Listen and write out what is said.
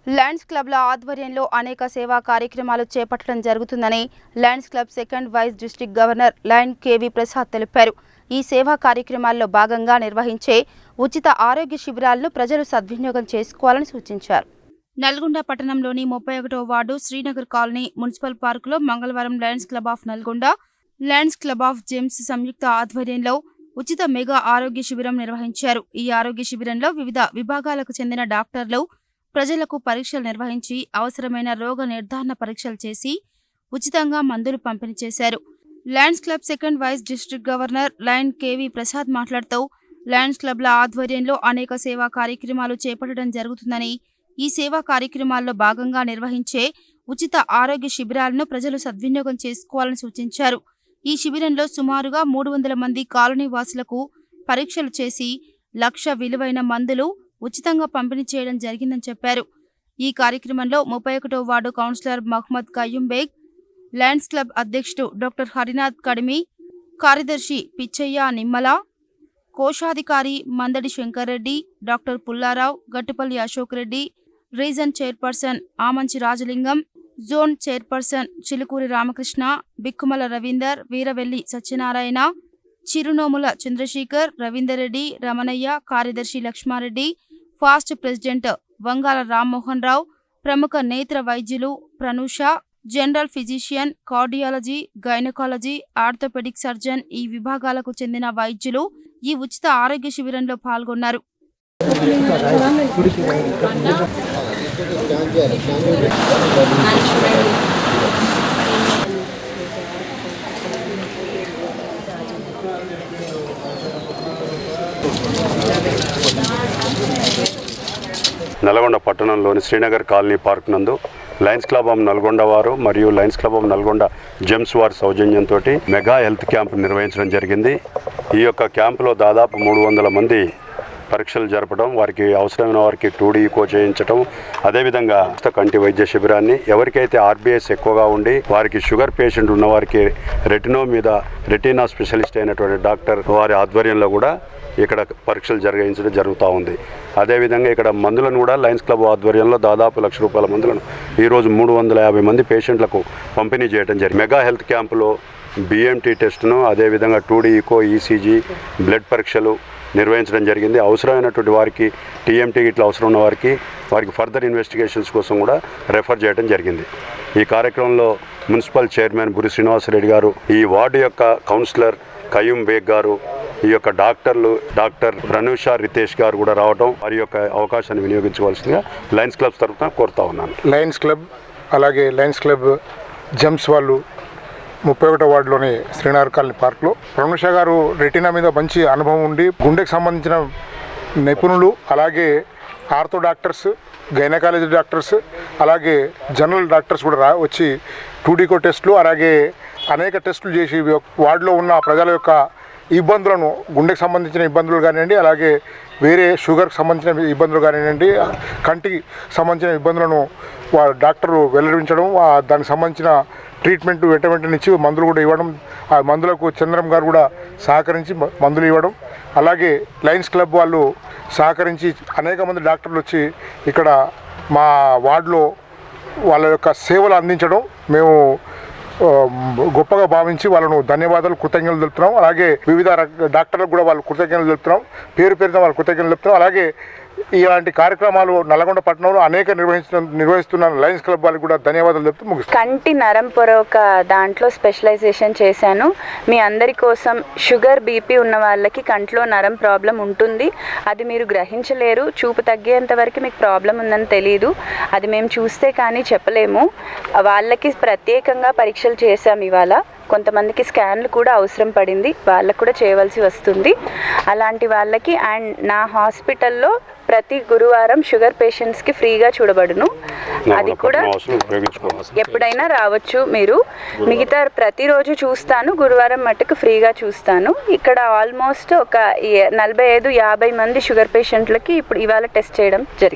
Lions క్లబ్ల ఆధ్వర్యంలో అనేక సేవా కార్యక్రమాలు చేపట్టడం జరుగుతుందని Lions Club second vice district governor Lion K V Prasad తెలిపారు. ఈ సేవా కార్యక్రమాల్లో భాగంగా నిర్వహించే ఉచిత ఆరోగ్య శిబిరాలను ప్రజలు సద్వినియోగం చేసుకోవాలని సూచించారు. నల్గొండ పట్టణంలోని 31వ వార్డు శ్రీనగర్ కాలనీ మున్సిపల్ పార్కులో మంగళవారం lions club of Nalgonda, lions club of Gems సంయుక్త ఆధ్వర్యంలో ఉచిత మెగా ఆరోగ్య శిబిరం నిర్వహించారు. ఈ ఆరోగ్య శిబిరంలో వివిధ విభాగాలకు చెందిన డాక్టర్లు ప్రజలకు పరీక్షలు నిర్వహించి అవసరమైన రోగ నిర్ధారణ పరీక్షలు చేసి ఉచితంగా మందులు పంపిణీ చేశారు. Lions Club second vice district governor Lion K V Prasad మాట్లాడుతూ లయన్స్ క్లబ్ల ఆధ్వర్యంలో అనేక సేవా కార్యక్రమాలు చేపట్టడం జరుగుతుందని, ఈ సేవా కార్యక్రమాల్లో భాగంగా నిర్వహించే ఉచిత ఆరోగ్య శిబిరాలను ప్రజలు సద్వినియోగం చేసుకోవాలని సూచించారు. ఈ శిబిరంలో సుమారుగా 300 మంది కాలనీ వాసులకు పరీక్షలు చేసి 1,00,000 విలువైన మందులు ఉచితంగా పంపిణీ చేయడం జరిగిందని చెప్పారు. ఈ కార్యక్రమంలో 31వ ward councillor Mohammed Qayyum Baig, lions club అధ్యక్షుడు డాక్టర్ హరినాథ్ కడిమి, కార్యదర్శి పిచ్చయ్య నిమ్మల, కోశాధికారి Mandadi Shankar Reddy, doctor Pullarao, Gattupalli Ashok Reddy, region chairperson Amanchi Rajalingam, zone chairperson Chilukuri Ramakrishna, Bikkumala Ravinder, Veeravelli Satyanarayana, Chirunomula Chandrashekar, Ravinder Reddy, Ramaiah, కార్యదర్శి లక్ష్మారెడ్డి, ఫాస్ట్ ప్రెసిడెంట్ వంగాల రామ్మోహన్ రావు, ప్రముఖ నేత్ర వైద్యులు Pranusha, general physician, cardiology, gynaecology, orthopaedic surgeon ఈ విభాగాలకు చెందిన వైద్యులు ఈ ఉచిత ఆరోగ్య శిబిరంలో పాల్గొన్నారు. నల్గొండ పట్టణంలోని శ్రీనగర్ కాలనీ పార్క్ నందు లయన్స్ క్లబ్ ఆఫ్ నల్గొండ వారు మరియు Lions club of Nalgonda Gems వారి సౌజన్యంతో మెగా హెల్త్ క్యాంప్ నిర్వహించడం జరిగింది. ఈ యొక్క క్యాంపులో దాదాపు 300 మంది పరీక్షలు జరపడం, వారికి అవసరమైన వారికి 2D ఈకో చేయించడం, అదేవిధంగా కంటి వైద్య శిబిరాన్ని ఎవరికైతే RBS ఎక్కువగా ఉండి వారికి షుగర్ పేషెంట్ ఉన్న వారికి రెటీనా స్పెషలిస్ట్ అయినటువంటి డాక్టర్ వారి ఆధ్వర్యంలో కూడా ఇక్కడ పరీక్షలు జరిగించడం జరుగుతూ ఉంది. అదేవిధంగా ఇక్కడ మందులను కూడా లయన్స్ క్లబ్ ఆధ్వర్యంలో దాదాపు ₹1,00,000 మందులను ఈరోజు 350 మంది పేషెంట్లకు పంపిణీ చేయడం జరిగింది. మెగా హెల్త్ క్యాంపులో BMT టెస్టును, అదేవిధంగా 2D ఈకో, ECG, బ్లడ్ పరీక్షలు నిర్వహించడం జరిగింది. అవసరమైనటువంటి వారికి TMT ఇట్లా అవసరం ఉన్న వారికి ఫర్దర్ ఇన్వెస్టిగేషన్స్ కోసం కూడా రెఫర్ చేయడం జరిగింది. ఈ కార్యక్రమంలో మున్సిపల్ చైర్మన్ బురి శ్రీనివాసరెడ్డి గారు, ఈ వార్డు యొక్క కౌన్సిలర్ కయ్యూం బేగ్ గారు, ఈ యొక్క డాక్టర్లు డాక్టర్ ప్రనూష రితేష్ గారు కూడా రావడం, వారి యొక్క అవకాశాన్ని వినియోగించవలసిందిగా లయన్స్ క్లబ్స్ తరఫున కోరుతా ఉన్నాను. లయన్స్ క్లబ్ అలాగే లయన్స్ క్లబ్ జెమ్స్ వాళ్ళు 31వ వార్డులోని శ్రీనగర్ కాలనీ పార్క్లో ప్రనూష గారు రెటీనా మీద మంచి అనుభవం ఉండి గుండెకి సంబంధించిన నిపుణులు, అలాగే ఆర్థో డాక్టర్స్, గైనకాలజీ డాక్టర్స్, అలాగే జనరల్ డాక్టర్స్ కూడా వచ్చి 2D ఈకో టెస్టులు, అలాగే అనేక టెస్టులు చేసి వార్డులో ఉన్న ప్రజల యొక్క ఇబ్బందులను, గుండెకి సంబంధించిన ఇబ్బందులు కానివ్వండి, అలాగే వేరే షుగర్కి సంబంధించిన ఇబ్బందులు కానివ్వండి, కంటికి సంబంధించిన ఇబ్బందులను డాక్టరు వెల్లడించడం, దానికి సంబంధించిన ట్రీట్మెంట్ వెంటనిచ్చి మందులు కూడా ఇవ్వడం, ఆ మందులకు చంద్రం గారు కూడా సహకరించి మందులు ఇవ్వడం, అలాగే లయన్స్ క్లబ్ వాళ్ళు సహకరించి అనేక మంది డాక్టర్లు వచ్చి ఇక్కడ మా వార్డులో వాళ్ళ యొక్క సేవలు అందించడం మేము గొప్పగా భావించి వాళ్ళను ధన్యవాదాలు, కృతజ్ఞతలు తెలుపుతున్నాం. అలాగే వివిధ డాక్టర్లకు కూడా వాళ్ళు కృతజ్ఞతలు తెలుపుతున్నాం, పేరున వాళ్ళు కృతజ్ఞతలు తెలుపుతున్నాం. అలాగే ఇలాంటి కార్యక్రమాలు నల్గొండ పట్టణంలో అనేక నిర్వహిస్తున్న లయన్స్ క్లబ్ వాళ్ళకి కూడా ధన్యవాదాలు చెప్తూ ముగిస్తాను. కంటి నరం పొర ఒక దాంట్లో స్పెషలైజేషన్ చేశాను. మీ అందరి కోసం షుగర్, BP ఉన్న వాళ్ళకి కంట్లో నరం ప్రాబ్లం ఉంటుంది. అది మీరు గ్రహించలేరు. చూపు తగ్గేంత వరకు మీకు ప్రాబ్లం ఉందని తెలియదు. అది మేము చూస్తే కానీ చెప్పలేము. వాళ్ళకి ప్రత్యేకంగా పరీక్షలు చేశాము ఇవాళ. కొంతమందికి స్కాన్లు కూడా అవసరం పడింది, వాళ్ళకు కూడా చేయవలసి వస్తుంది. అలాంటి వాళ్ళకి అండ్ నా హాస్పిటల్లో ప్రతి గురువారం షుగర్ పేషెంట్స్కి ఫ్రీగా చూడబడును. అది కూడా ఎప్పుడైనా రావచ్చు మీరు. మిగతా ప్రతిరోజు చూస్తాను, గురువారం మట్టుకు ఫ్రీగా చూస్తాను. ఇక్కడ ఆల్మోస్ట్ ఒక 45-50 మంది షుగర్ పేషెంట్లకి ఇప్పుడు ఇవాళ టెస్ట్ చేయడం జరిగింది.